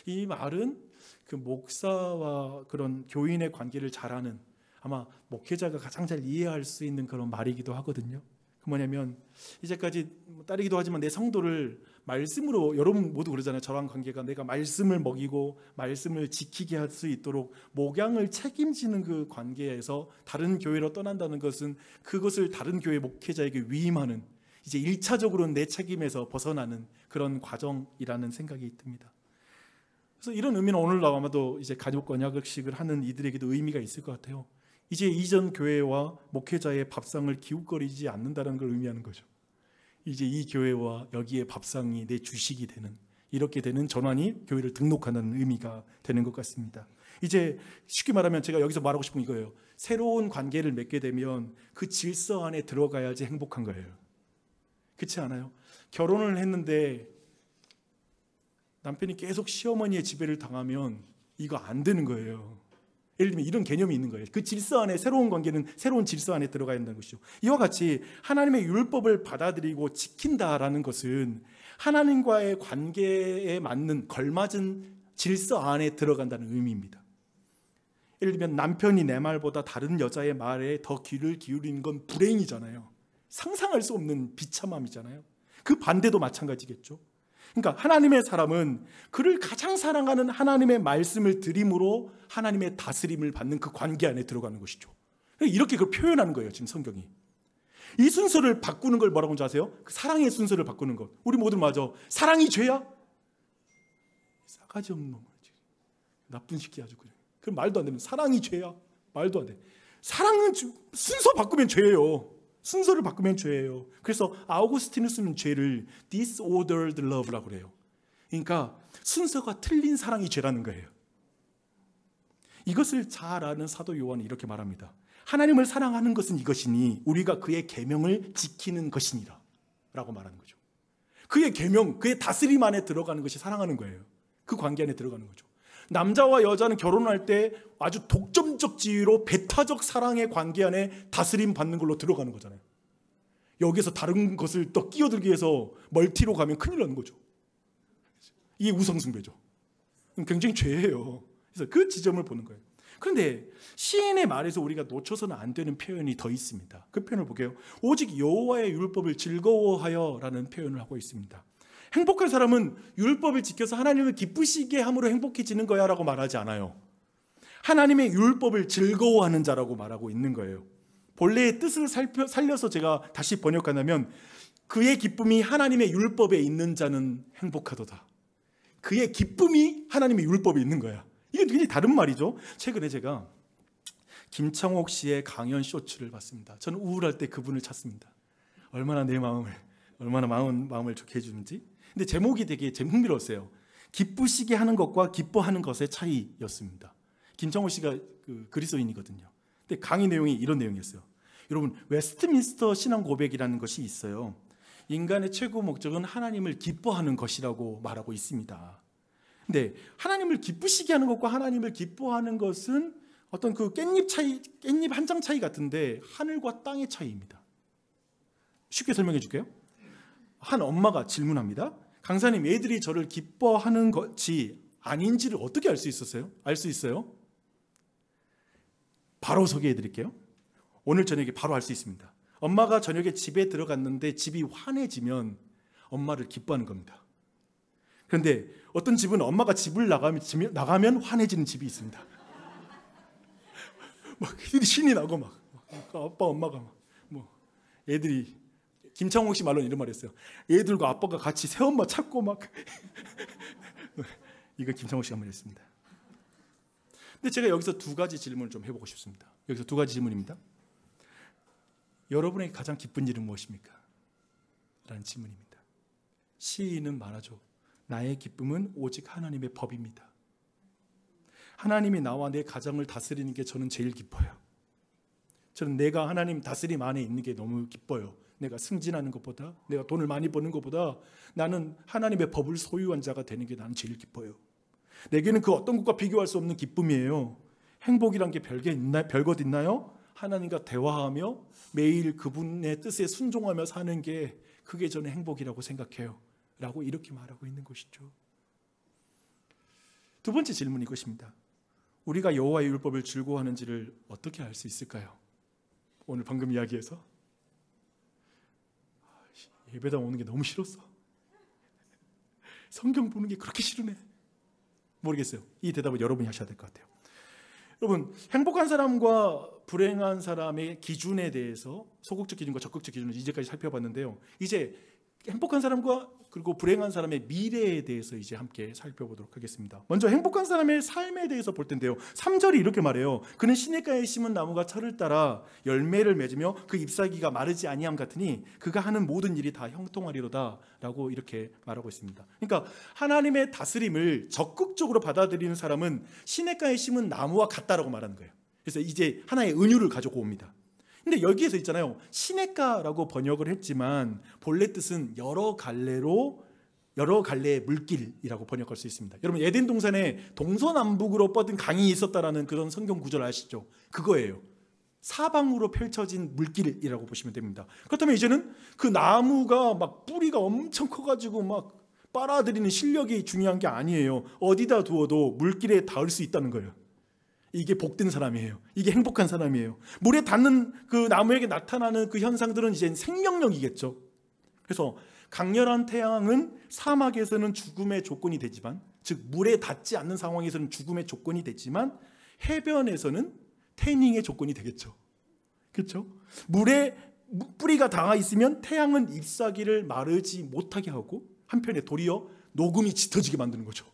이 말은 그 목사와 그런 교인의 관계를 잘 아는, 아마 목회자가 가장 잘 이해할 수 있는 그런 말이기도 하거든요. 그 뭐냐면 이제까지 딸이기도 하지만 내 성도를 말씀으로, 여러분 모두 그러잖아요. 저랑 관계가 내가 말씀을 먹이고 말씀을 지키게 할 수 있도록 목양을 책임지는 그 관계에서 다른 교회로 떠난다는 것은 그것을 다른 교회 목회자에게 위임하는, 이제 1차적으로는 내 책임에서 벗어나는 그런 과정이라는 생각이 듭니다. 그래서 이런 의미는 오늘 아마도 이제 가족 언약식을 하는 이들에게도 의미가 있을 것 같아요. 이제 이전 교회와 목회자의 밥상을 기웃거리지 않는다는 걸 의미하는 거죠. 이제 이 교회와 여기에 밥상이 내 주식이 되는, 이렇게 되는 전환이 교회를 등록하는 의미가 되는 것 같습니다. 이제 쉽게 말하면 제가 여기서 말하고 싶은 이거예요. 새로운 관계를 맺게 되면 그 질서 안에 들어가야지 행복한 거예요. 그렇지 않아요? 결혼을 했는데 남편이 계속 시어머니의 지배를 당하면 이거 안 되는 거예요. 예를 들면 이런 개념이 있는 거예요. 그 질서 안에, 새로운 관계는 새로운 질서 안에 들어가야 된다는 것이죠. 이와 같이 하나님의 율법을 받아들이고 지킨다라는 것은 하나님과의 관계에 맞는 걸맞은 질서 안에 들어간다는 의미입니다. 예를 들면 남편이 내 말보다 다른 여자의 말에 더 귀를 기울이는 건 불행이잖아요. 상상할 수 없는 비참함이잖아요. 그 반대도 마찬가지겠죠. 그러니까 하나님의 사람은 그를 가장 사랑하는 하나님의 말씀을 들임으로 하나님의 다스림을 받는 그 관계 안에 들어가는 것이죠. 이렇게 그걸 표현하는 거예요, 지금 성경이. 이 순서를 바꾸는 걸 뭐라고 하는지 아세요? 그 사랑의 순서를 바꾸는 것. 우리 모두 맞아. 사랑이 죄야? 싸가지 없는 놈. 나쁜 새끼 아주 그래. 그럼 말도 안 되는, 사랑이 죄야? 말도 안 돼. 사랑은 순서 바꾸면 죄예요. 순서를 바꾸면 죄예요. 그래서 아우구스티누스는 죄를 disordered love라고 그래요. 그러니까 순서가 틀린 사랑이 죄라는 거예요. 이것을 잘 아는 사도 요한은 이렇게 말합니다. 하나님을 사랑하는 것은 이것이니 우리가 그의 계명을 지키는 것이니라 라고 말하는 거죠. 그의 계명, 그의 다스림 안에 들어가는 것이 사랑하는 거예요. 그 관계 안에 들어가는 거죠. 남자와 여자는 결혼할 때 아주 독점적 지위로 배타적 사랑의 관계 안에 다스림 받는 걸로 들어가는 거잖아요. 여기서 다른 것을 또 끼어들기 위해서 멀티로 가면 큰일 나는 거죠. 이게 우상숭배죠. 굉장히 죄예요. 그래서 그 지점을 보는 거예요. 그런데 시인의 말에서 우리가 놓쳐서는 안 되는 표현이 더 있습니다. 그 표현을 볼게요. 오직 여호와의 율법을 즐거워하여라는 표현을 하고 있습니다. 행복한 사람은 율법을 지켜서 하나님을 기쁘시게 함으로 행복해지는 거야 라고 말하지 않아요. 하나님의 율법을 즐거워하는 자라고 말하고 있는 거예요. 본래의 뜻을 살려서 제가 다시 번역한다면 그의 기쁨이 하나님의 율법에 있는 자는 행복하도다. 그의 기쁨이 하나님의 율법에 있는 거야. 이게 굉장히 다른 말이죠. 최근에 제가 김창옥 씨의 강연 쇼츠를 봤습니다. 저는 우울할 때 그분을 찾습니다. 얼마나 내 마음을, 얼마나 마음을 좋게 해주는지. 근데 제목이 되게 흥미로웠어요. 기쁘시게 하는 것과 기뻐하는 것의 차이였습니다. 김창호 씨가 그리스도인이거든요. 근데 강의 내용이 이런 내용이었어요. 여러분, 웨스트민스터 신앙 고백이라는 것이 있어요. 인간의 최고 목적은 하나님을 기뻐하는 것이라고 말하고 있습니다. 근데 하나님을 기쁘시게 하는 것과 하나님을 기뻐하는 것은 어떤 그 깻잎 한 장 차이 같은데 하늘과 땅의 차이입니다. 쉽게 설명해 줄게요. 한 엄마가 질문합니다. 강사님, 애들이 저를 기뻐하는 것이 아닌지를 어떻게 알 수 있었어요? 알 수 있어요? 바로 소개해 드릴게요. 오늘 저녁에 바로 알 수 있습니다. 엄마가 저녁에 집에 들어갔는데 집이 환해지면 엄마를 기뻐하는 겁니다. 그런데 어떤 집은 엄마가 집을 나가면 환해지는 집이 있습니다. 막 신이 나고 막 아빠 엄마가 막 뭐 애들이 김창옥 씨 말로는 이런 말이었어요. 애들과 아빠가 같이 새엄마 찾고 막 이거 김창옥 씨가 말했습니다. 근데 제가 여기서 두 가지 질문을 좀 해보고 싶습니다. 여기서 두 가지 질문입니다. 여러분에게 가장 기쁜 일은 무엇입니까? 라는 질문입니다. 시인은 말하죠. 나의 기쁨은 오직 하나님의 법입니다. 하나님이 나와 내 가정을 다스리는 게 저는 제일 기뻐요. 저는 내가 하나님 다스림 안에 있는 게 너무 기뻐요. 내가 승진하는 것보다, 내가 돈을 많이 버는 것보다 나는 하나님의 법을 소유한 자가 되는 게 나는 제일 기뻐요. 내게는 그 어떤 것과 비교할 수 없는 기쁨이에요. 행복이란 게 별것 있나요? 하나님과 대화하며 매일 그분의 뜻에 순종하며 사는 게 그게 저는 행복이라고 생각해요. 라고 이렇게 말하고 있는 것이죠. 두 번째 질문이 이것입니다. 우리가 여호와의 율법을 즐거워하는지를 어떻게 알 수 있을까요? 오늘 방금 이야기해서 예배당 오는 게 너무 싫었어. 성경 보는 게 그렇게 싫으네. 모르겠어요. 이 대답을 여러분이 하셔야 될 것 같아요. 여러분, 행복한 사람과 불행한 사람의 기준에 대해서 소극적 기준과 적극적 기준을 이제까지 살펴봤는데요. 이제 행복한 사람과 그리고 불행한 사람의 미래에 대해서 이제 함께 살펴보도록 하겠습니다. 먼저 행복한 사람의 삶에 대해서 볼 텐데요. 3절이 이렇게 말해요. 그는 시냇가에 심은 나무가 철을 따라 열매를 맺으며 그 잎사귀가 마르지 아니함 같으니 그가 하는 모든 일이 다 형통하리로다 라고 이렇게 말하고 있습니다. 그러니까 하나님의 다스림을 적극적으로 받아들이는 사람은 시냇가에 심은 나무와 같다라고 말하는 거예요. 그래서 이제 하나의 은유를 가지고 옵니다. 근데 여기에서 있잖아요. 시냇가라고 번역을 했지만 본래 뜻은 여러 갈래의 물길이라고 번역할 수 있습니다. 여러분, 에덴 동산에 동서남북으로 뻗은 강이 있었다라는 그런 성경 구절 아시죠? 그거예요. 사방으로 펼쳐진 물길이라고 보시면 됩니다. 그렇다면 이제는 그 나무가 막 뿌리가 엄청 커가지고 막 빨아들이는 실력이 중요한 게 아니에요. 어디다 두어도 물길에 닿을 수 있다는 거예요. 이게 복된 사람이에요. 이게 행복한 사람이에요. 물에 닿는 그 나무에게 나타나는 그 현상들은 이제 생명력이겠죠. 그래서 강렬한 태양은 사막에서는 죽음의 조건이 되지만, 즉 물에 닿지 않는 상황에서는 죽음의 조건이 되지만 해변에서는 태닝의 조건이 되겠죠. 그렇죠? 물에 뿌리가 닿아 있으면 태양은 잎사귀를 마르지 못하게 하고 한편에 도리어 녹음이 짙어지게 만드는 거죠.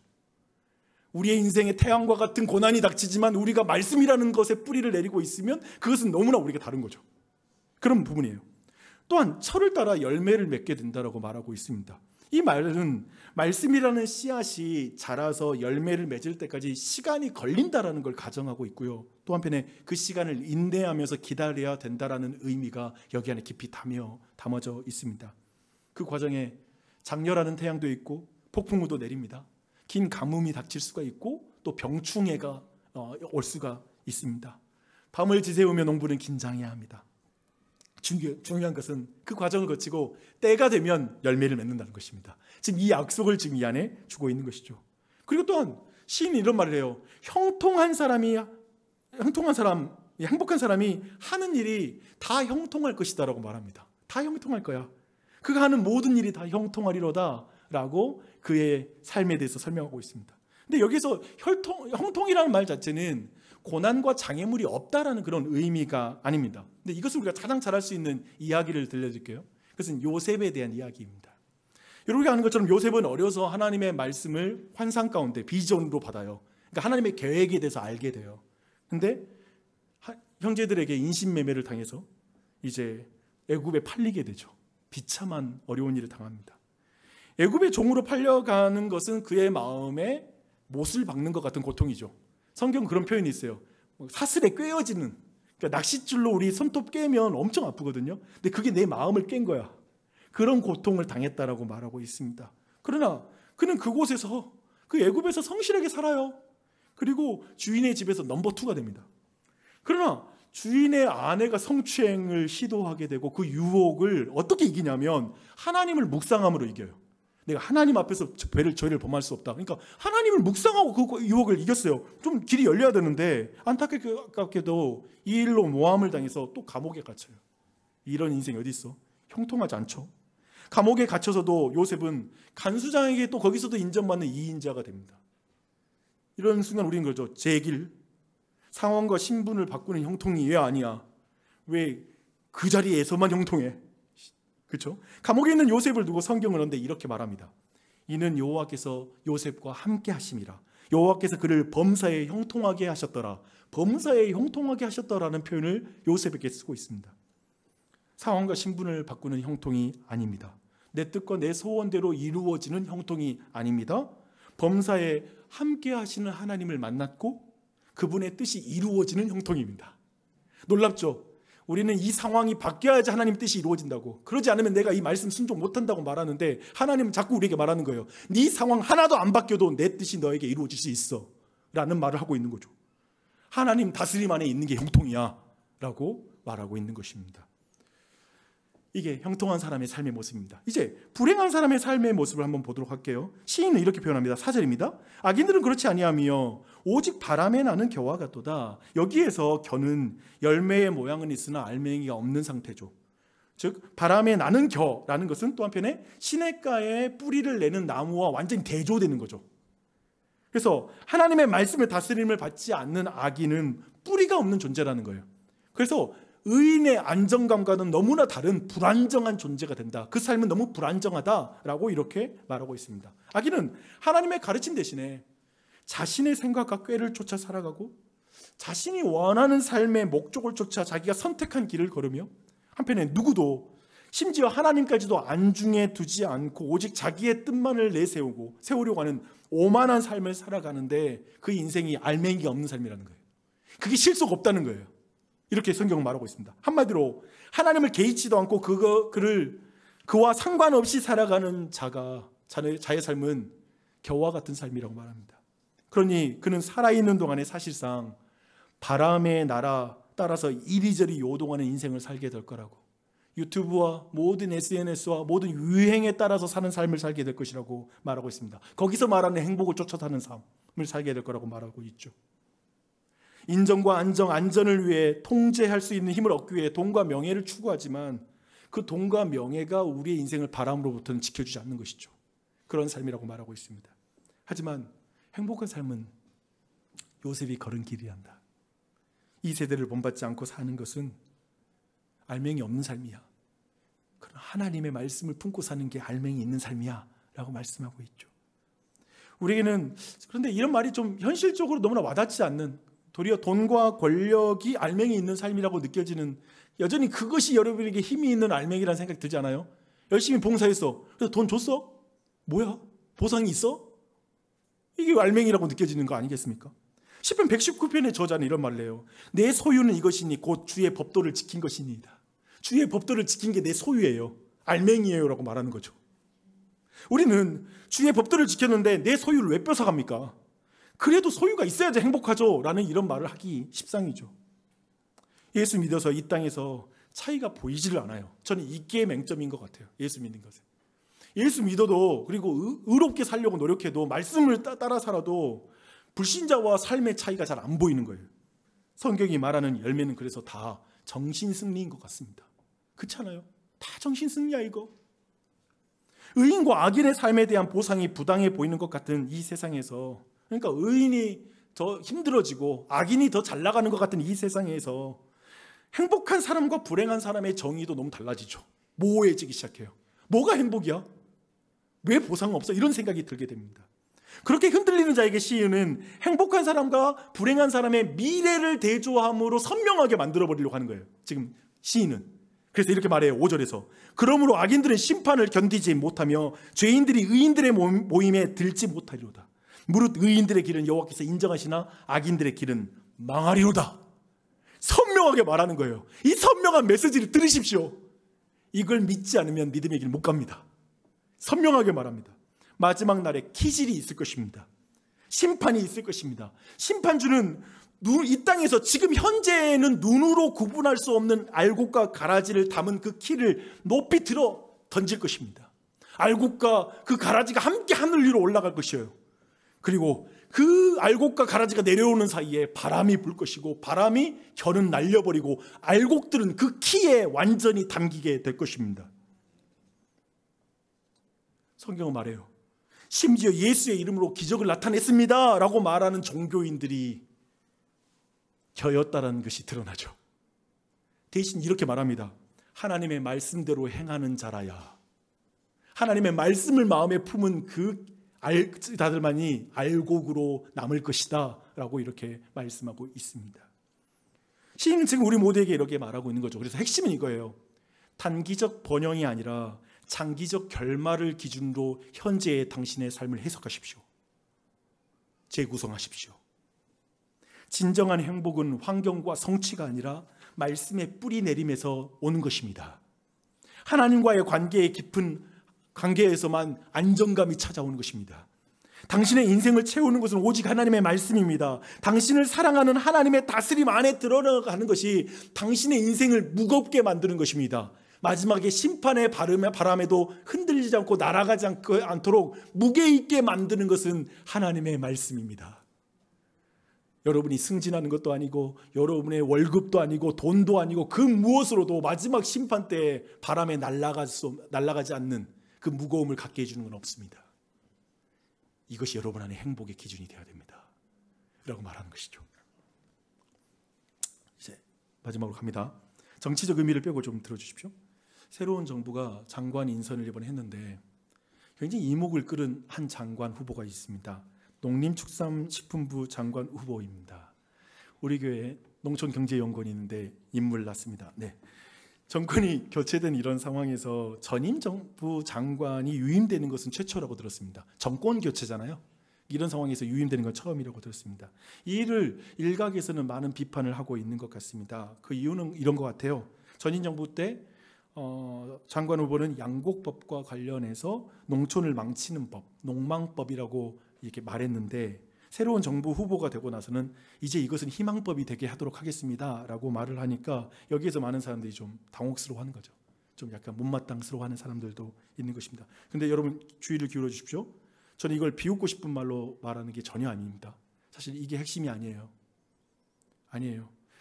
우리의 인생에 태양과 같은 고난이 닥치지만 우리가 말씀이라는 것에 뿌리를 내리고 있으면 그것은 너무나 우리가 다른 거죠. 그런 부분이에요. 또한 철을 따라 열매를 맺게 된다라고 말하고 있습니다. 이 말은 말씀이라는 씨앗이 자라서 열매를 맺을 때까지 시간이 걸린다라는 걸 가정하고 있고요. 또 한편에 그 시간을 인내하면서 기다려야 된다라는 의미가 여기 안에 깊이 담아져 있습니다. 그 과정에 장렬하는 태양도 있고 폭풍우도 내립니다. 긴 가뭄이 닥칠 수가 있고 또 병충해가 올 수가 있습니다. 밤을 지새우며 농부는 긴장해야 합니다. 중요한 것은 그 과정을 거치고 때가 되면 열매를 맺는다는 것입니다. 지금 이 약속을 지금 이 안에 주고 있는 것이죠. 그리고 또한 시인이 이런 말을 해요. 행복한 사람이 하는 일이 다 형통할 것이다라고 말합니다. 다 형통할 거야. 그가 하는 모든 일이 다 형통하리로다 라고 그의 삶에 대해서 설명하고 있습니다. 근데 여기서 형통이라는 말 자체는 고난과 장애물이 없다라는 그런 의미가 아닙니다. 근데 이것을 우리가 가장 잘할 수 있는 이야기를 들려드릴게요. 그것은 요셉에 대한 이야기입니다. 여러분이 아는 것처럼 요셉은 어려서 하나님의 말씀을 환상 가운데 비전으로 받아요. 그러니까 하나님의 계획에 대해서 알게 돼요. 근데 형제들에게 인신매매를 당해서 이제 애굽에 팔리게 되죠. 비참한 어려운 일을 당합니다. 애굽의 종으로 팔려가는 것은 그의 마음에 못을 박는 것 같은 고통이죠. 성경 그런 표현이 있어요. 사슬에 꿰어지는, 그러니까 낚싯줄로 우리 손톱 깨면 엄청 아프거든요. 근데 그게 내 마음을 깬 거야. 그런 고통을 당했다라고 말하고 있습니다. 그러나 그는 그곳에서, 그 애굽에서 성실하게 살아요. 그리고 주인의 집에서 넘버 2가 됩니다. 그러나 주인의 아내가 성추행을 시도하게 되고 그 유혹을 어떻게 이기냐면 하나님을 묵상함으로 이겨요. 내가 하나님 앞에서 죄를 범할 수 없다. 그러니까 하나님을 묵상하고 그 유혹을 이겼어요. 좀 길이 열려야 되는데 안타깝게도 이 일로 모함을 당해서 또 감옥에 갇혀요. 이런 인생이 어디 있어? 형통하지 않죠. 감옥에 갇혀서도 요셉은 간수장에게 또 거기서도 인정받는 이인자가 됩니다. 이런 순간 우리는 그러죠. 제 길, 상황과 신분을 바꾸는 형통이 왜 아니야? 왜 그 자리에서만 형통해? 그렇죠? 감옥에 있는 요셉을 두고 성경은 그런데 이렇게 말합니다. 이는 여호와께서 요셉과 함께 하심이라. 여호와께서 그를 범사에 형통하게 하셨더라. 범사에 형통하게 하셨더라는 표현을 요셉에게 쓰고 있습니다. 상황과 신분을 바꾸는 형통이 아닙니다. 내 뜻과 내 소원대로 이루어지는 형통이 아닙니다. 범사에 함께 하시는 하나님을 만났고 그분의 뜻이 이루어지는 형통입니다. 놀랍죠? 우리는 이 상황이 바뀌어야지 하나님 뜻이 이루어진다고, 그러지 않으면 내가 이 말씀 순종 못한다고 말하는데 하나님은 자꾸 우리에게 말하는 거예요. 네 상황 하나도 안 바뀌어도 내 뜻이 너에게 이루어질 수 있어 라는 말을 하고 있는 거죠. 하나님 다스림 안에 있는 게 형통이야 라고 말하고 있는 것입니다. 이게 형통한 사람의 삶의 모습입니다. 이제 불행한 사람의 삶의 모습을 한번 보도록 할게요. 시인은 이렇게 표현합니다. 4절입니다. 악인들은 그렇지 아니하며 오직 바람에 나는 겨와 같도다. 여기에서 겨는 열매의 모양은 있으나 알맹이가 없는 상태죠. 즉 바람에 나는 겨라는 것은 또 한편에 시냇가에 뿌리를 내는 나무와 완전히 대조되는 거죠. 그래서 하나님의 말씀의 다스림을 받지 않는 악인은 뿌리가 없는 존재라는 거예요. 그래서 의인의 안정감과는 너무나 다른 불안정한 존재가 된다. 그 삶은 너무 불안정하다라고 이렇게 말하고 있습니다. 악인은 하나님의 가르침 대신에 자신의 생각과 꾀를 쫓아 살아가고 자신이 원하는 삶의 목적을 쫓아 자기가 선택한 길을 걸으며 한편에 누구도 심지어 하나님까지도 안중에 두지 않고 오직 자기의 뜻만을 세우려고 하는 오만한 삶을 살아가는데 그 인생이 알맹이가 없는 삶이라는 거예요. 그게 실속 없다는 거예요. 이렇게 성경은 말하고 있습니다. 한마디로 하나님을 개의치도 않고 그와 상관없이 살아가는 자의 삶은 겨와 같은 삶이라고 말합니다. 그러니 그는 살아있는 동안에 사실상 바람의 나라 따라서 이리저리 요동하는 인생을 살게 될 거라고, 유튜브와 모든 SNS와 모든 유행에 따라서 사는 삶을 살게 될 것이라고 말하고 있습니다. 거기서 말하는 행복을 쫓아 사는 삶을 살게 될 거라고 말하고 있죠. 인정과 안전을 위해 통제할 수 있는 힘을 얻기 위해 돈과 명예를 추구하지만 그 돈과 명예가 우리의 인생을 바람으로부터는 지켜주지 않는 것이죠. 그런 삶이라고 말하고 있습니다. 하지만 행복한 삶은 요셉이 걸은 길이란다. 이 세대를 본받지 않고 사는 것은 알맹이 없는 삶이야. 그러나 하나님의 말씀을 품고 사는 게 알맹이 있는 삶이야 라고 말씀하고 있죠. 우리에게는 그런데 이런 말이 좀 현실적으로 너무나 와닿지 않는, 도리어 돈과 권력이 알맹이 있는 삶이라고 느껴지는, 여전히 그것이 여러분에게 힘이 있는 알맹이라는 생각이 들지 않아요? 열심히 봉사했어. 그래서 돈 줬어? 뭐야? 보상이 있어? 이게 알맹이라고 느껴지는 거 아니겠습니까? 시편 119편의 저자는 이런 말을 해요. 내 소유는 이것이니 곧 주의 법도를 지킨 것이니이다. 주의 법도를 지킨 게 내 소유예요. 알맹이에요 라고 말하는 거죠. 우리는 주의 법도를 지켰는데 내 소유를 왜 뺏어갑니까? 그래도 소유가 있어야지 행복하죠 라는 이런 말을 하기 십상이죠. 예수 믿어서 이 땅에서 차이가 보이지를 않아요. 저는 이게 맹점인 것 같아요. 예수 믿는 것은. 예수 믿어도, 그리고 의롭게 살려고 노력해도, 말씀을 따라 살아도 불신자와 삶의 차이가 잘 안 보이는 거예요. 성경이 말하는 열매는 그래서 다 정신승리인 것 같습니다. 그렇잖아요? 다 정신승리야 이거. 의인과 악인의 삶에 대한 보상이 부당해 보이는 것 같은 이 세상에서, 그러니까 의인이 더 힘들어지고 악인이 더 잘 나가는 것 같은 이 세상에서 행복한 사람과 불행한 사람의 정의도 너무 달라지죠. 모호해지기 시작해요. 뭐가 행복이야? 왜 보상 없어? 이런 생각이 들게 됩니다. 그렇게 흔들리는 자에게 시인은 행복한 사람과 불행한 사람의 미래를 대조함으로 선명하게 만들어버리려고 하는 거예요. 지금 시인은. 그래서 이렇게 말해요. 5절에서 그러므로 악인들은 심판을 견디지 못하며 죄인들이 의인들의 모임에 들지 못하리로다. 무릇 의인들의 길은 여호와께서 인정하시나 악인들의 길은 망하리로다. 선명하게 말하는 거예요. 이 선명한 메시지를 들으십시오. 이걸 믿지 않으면 믿음의 길 못 갑니다. 선명하게 말합니다. 마지막 날에 키질이 있을 것입니다. 심판이 있을 것입니다. 심판주는 이 땅에서 지금 현재는 눈으로 구분할 수 없는 알곡과 가라지를 담은 그 키를 높이 들어 던질 것입니다. 알곡과 그 가라지가 함께 하늘 위로 올라갈 것이에요. 그리고 그 알곡과 가라지가 내려오는 사이에 바람이 불 것이고, 바람이 결은 날려버리고 알곡들은 그 키에 완전히 담기게 될 것입니다. 성경은 말해요. 심지어 예수의 이름으로 기적을 나타냈습니다 라고 말하는 종교인들이 겨였다라는 것이 드러나죠. 대신 이렇게 말합니다. 하나님의 말씀대로 행하는 자라야. 하나님의 말씀을 마음에 품은 그 자들만이 알곡으로 남을 것이다 라고 이렇게 말씀하고 있습니다. 시인은 지금 우리 모두에게 이렇게 말하고 있는 거죠. 그래서 핵심은 이거예요. 단기적 번영이 아니라 장기적 결말을 기준으로 현재의 당신의 삶을 해석하십시오. 재구성하십시오. 진정한 행복은 환경과 성취가 아니라 말씀의 뿌리 내림에서 오는 것입니다. 하나님과의 관계의 깊은 관계에서만 안정감이 찾아오는 것입니다. 당신의 인생을 채우는 것은 오직 하나님의 말씀입니다. 당신을 사랑하는 하나님의 다스림 안에 들어가는 것이 당신의 인생을 무겁게 만드는 것입니다. 마지막에 심판의 바람에도 흔들리지 않고 날아가지 않도록 무게 있게 만드는 것은 하나님의 말씀입니다. 여러분이 승진하는 것도 아니고 여러분의 월급도 아니고 돈도 아니고 그 무엇으로도 마지막 심판 때 바람에 날아가지 않는 그 무거움을 갖게 해주는 건 없습니다. 이것이 여러분 안에 행복의 기준이 되어야 됩니다 라고 말하는 것이죠. 이제 마지막으로 갑니다. 정치적 의미를 빼고 좀 들어주십시오. 새로운 정부가 장관 인선을 이번에 했는데 굉장히 이목을 끌은 한 장관 후보가 있습니다. 농림축산식품부 장관 후보입니다. 우리 교회에 농촌경제연구원이 있는데 인물 났습니다. 네. 정권이 교체된 이런 상황에서 전임 정부 장관이 유임되는 것은 최초라고 들었습니다. 정권 교체잖아요. 이런 상황에서 유임되는 건 처음이라고 들었습니다. 이 일을 일각에서는 많은 비판을 하고 있는 것 같습니다. 그 이유는 이런 것 같아요. 전임 정부 때 장관 후보는 양곡법과 관련해서 농촌을 망치는 법, 농망법이라고 이렇게 말했는데 새로운 정부 후보가 되고 나서는 이제 이것은 희망법이 되게 하도록 하겠습니다 라고 말을 하니까 여기에서 많은 사람들이 좀 당혹스러워하는 거죠. 좀 약간 못마땅스러워하는 사람들도 있는 것입니다. 근데 여러분 주의를 기울여 주십시오. 저는 이걸 비웃고 싶은 말로 말하는 게 전혀 아닙니다. 사실 이게 핵심이 아니에요.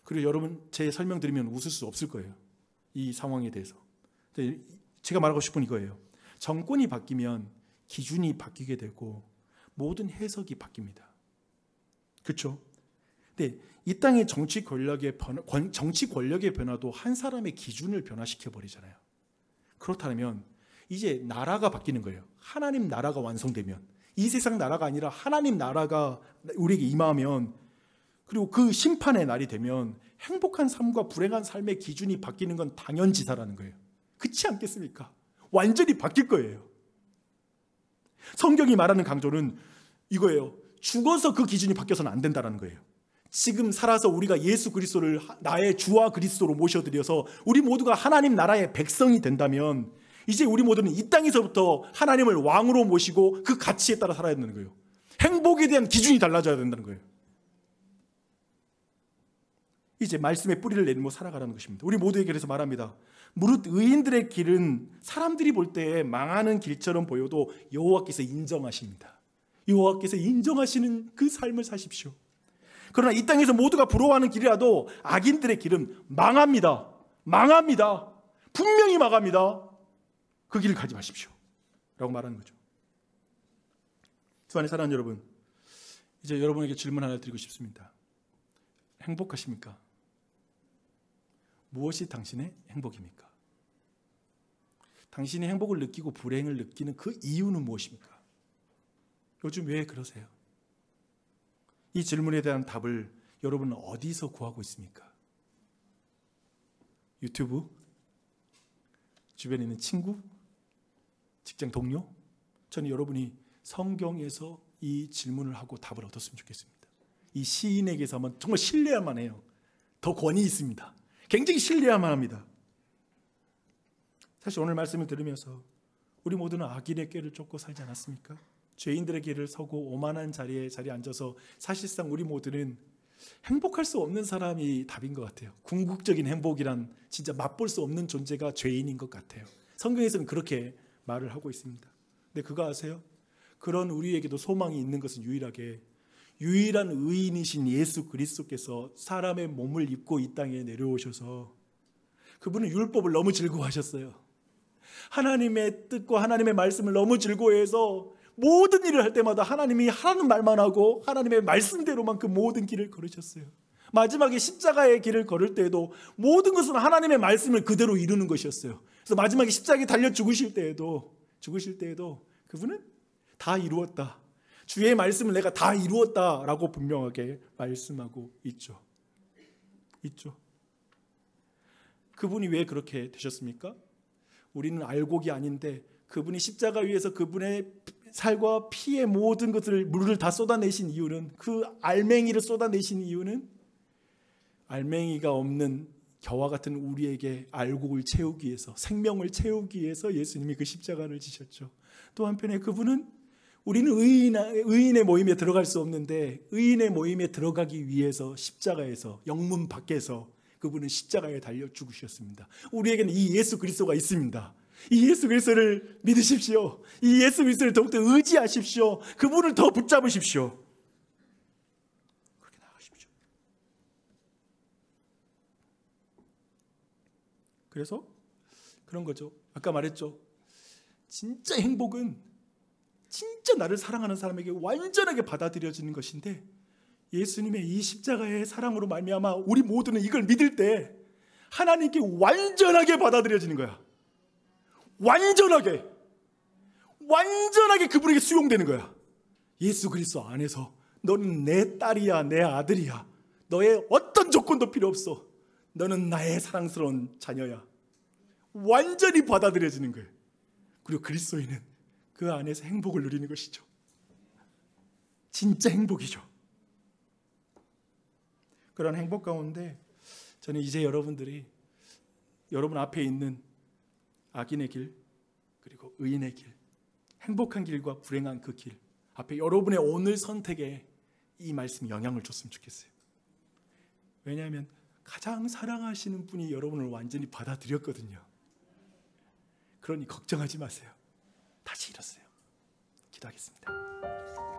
그리고 여러분 제 설명 드리면 웃을 수 없을 거예요. 이 상황에 대해서. 제가 말하고 싶은 이거예요. 정권이 바뀌면 기준이 바뀌게 되고 모든 해석이 바뀝니다. 그렇죠? 근데 이 땅의 정치 권력의 변화도 한 사람의 기준을 변화시켜 버리잖아요. 그렇다면 이제 나라가 바뀌는 거예요. 하나님 나라가 완성되면, 이 세상 나라가 아니라 하나님 나라가 우리에게 임하면, 그리고 그 심판의 날이 되면 행복한 삶과 불행한 삶의 기준이 바뀌는 건 당연지사라는 거예요. 그렇지 않겠습니까? 완전히 바뀔 거예요. 성경이 말하는 강조는 이거예요. 죽어서 그 기준이 바뀌어서는 안 된다는 거예요. 지금 살아서 우리가 예수 그리스도를 나의 주와 그리스도로 모셔드려서 우리 모두가 하나님 나라의 백성이 된다면 이제 우리 모두는 이 땅에서부터 하나님을 왕으로 모시고 그 가치에 따라 살아야 되는 거예요. 행복에 대한 기준이 달라져야 된다는 거예요. 이제 말씀의 뿌리를 내리며 살아가라는 것입니다. 우리 모두에게 그래서 말합니다. 무릇 의인들의 길은 사람들이 볼 때 망하는 길처럼 보여도 여호와께서 인정하십니다. 여호와께서 인정하시는 그 삶을 사십시오. 그러나 이 땅에서 모두가 부러워하는 길이라도 악인들의 길은 망합니다. 분명히 망합니다. 그 길을 가지 마십시오 라고 말하는 거죠. 주 안에 사랑하는 여러분, 이제 여러분에게 질문 하나 드리고 싶습니다. 행복하십니까? 무엇이 당신의 행복입니까? 당신이 행복을 느끼고 불행을 느끼는 그 이유는 무엇입니까? 요즘 왜 그러세요? 이 질문에 대한 답을 여러분은 어디서 구하고 있습니까? 유튜브? 주변에 있는 친구? 직장 동료? 저는 여러분이 성경에서 이 질문을 하고 답을 얻었으면 좋겠습니다. 이 시인에게서 한번 정말 신뢰야만 해요. 더 권위 있습니다. 굉장히 신뢰야만 합니다. 사실 오늘 말씀을 들으면서 우리 모두는 악인의 꾀를 쫓고 살지 않았습니까? 죄인들의 길을 서고 오만한 자리에 앉아서 사실상 우리 모두는 행복할 수 없는 사람이 답인 것 같아요. 궁극적인 행복이란 진짜 맛볼 수 없는 존재가 죄인인 것 같아요. 성경에서는 그렇게 말을 하고 있습니다. 근데 그거 아세요? 그런 우리에게도 소망이 있는 것은 유일한 의인이신 예수 그리스도께서 사람의 몸을 입고 이 땅에 내려오셔서 그분은 율법을 너무 즐거워하셨어요. 하나님의 뜻과 하나님의 말씀을 너무 즐거워해서 모든 일을 할 때마다 하나님이 하라는 말만 하고 하나님의 말씀대로만 그 모든 길을 걸으셨어요. 마지막에 십자가의 길을 걸을 때에도 모든 것은 하나님의 말씀을 그대로 이루는 것이었어요. 그래서 마지막에 십자가에 달려 죽으실 때에도 그분은 다 이루었다. 주의 말씀을 내가 다 이루었다라고 분명하게 말씀하고 있죠. 그분이 왜 그렇게 되셨습니까? 우리는 알곡이 아닌데 그분이 십자가 위에서 그분의 살과 피의 모든 것을 물을 다 쏟아내신 이유는, 그 알맹이를 쏟아내신 이유는 알맹이가 없는 겨와 같은 우리에게 알곡을 채우기 위해서, 생명을 채우기 위해서 예수님이 그 십자가를 지셨죠. 또 한편에 그분은, 우리는 의인의 모임에 들어갈 수 없는데 의인의 모임에 들어가기 위해서 십자가에서, 영문 밖에서 그분은 십자가에 달려 죽으셨습니다. 우리에게는 이 예수 그리스도가 있습니다. 이 예수 그리스도를 믿으십시오. 이 예수 그리스도를 더욱더 의지하십시오. 그분을 더 붙잡으십시오. 그렇게 나가십시오. 그래서 그런 거죠. 아까 말했죠. 진짜 행복은 진짜 나를 사랑하는 사람에게 완전하게 받아들여지는 것인데, 예수님의 이 십자가의 사랑으로 말미암아 우리 모두는 이걸 믿을 때 하나님께 완전하게 받아들여지는 거야. 완전하게 그분에게 수용되는 거야. 예수 그리스도 안에서 너는 내 딸이야, 내 아들이야. 너의 어떤 조건도 필요 없어. 너는 나의 사랑스러운 자녀야. 완전히 받아들여지는 거예요. 그리고 그리스도인은 그 안에서 행복을 누리는 것이죠. 진짜 행복이죠. 그런 행복 가운데 저는 이제 여러분들이 여러분 앞에 있는 악인의 길, 그리고 의인의 길, 행복한 길과 불행한 그 길 앞에 여러분의 오늘 선택에 이 말씀이 영향을 줬으면 좋겠어요. 왜냐하면 가장 사랑하시는 분이 여러분을 완전히 받아들였거든요. 그러니 걱정하지 마세요. 다시 일어서요. 기도하겠습니다.